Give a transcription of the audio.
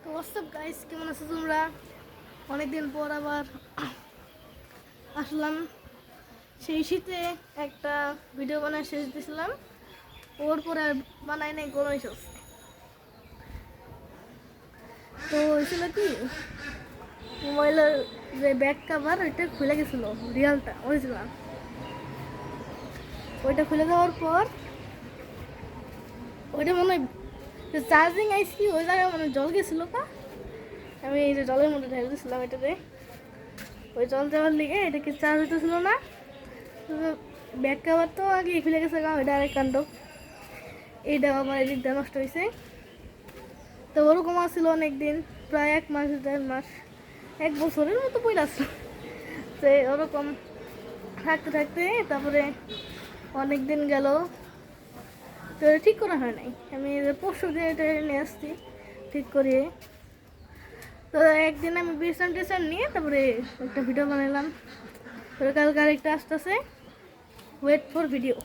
WhatsApp guys, কেমন আছো তোমরা? অনেকদিন পর আবার আসলাম। সেই শীতে একটা ভিডিও বানায় শেষ দিয়েছিলাম, ওর পরে আর বানাই নাই গরমে শেষ। তো হয়েছিল কি, মোবাইলের যে ব্যাক কাভার ওইটা খুলে গেছিলো, রিয়ালটা অরিজিনাল। ওইটা খুলে দেওয়ার পর ওইটা মনে হয় চার্জিং আইসি ওই জায়গায় মানে জল গেছিলো কা। আমি এই যে জলের মধ্যে ঢেলে দিয়েছিলাম এটাতে, ওই জল দেওয়ার লিগে এটাকে চার্জ হইতেছিল না। ব্যাক কাভার তো আগে খুলে গেছে, ওইটা আরেক কাণ্ড। এইটা আমার এদিক দিয়ে নষ্ট হয়েছে। তো ওরকম আসছিল অনেকদিন, প্রায় 1 মাস 1.5 মাস 1 বছরের মতো পইলা আসলো। তো ওরকম থাকতে থাকতে তারপরে অনেক দিন গেল, তো ঠিক করা হয় নাই। আমি পরশু দিন এটা নিয়ে আসছি ঠিক করিয়ে। তো একদিন আমি বিশ্রাম টিশ্রাম নিয়ে তারপরে একটা ভিডিও বানালাম। তো কালকে আরেকটা আসতেছে, ওয়েট ফর ভিডিও।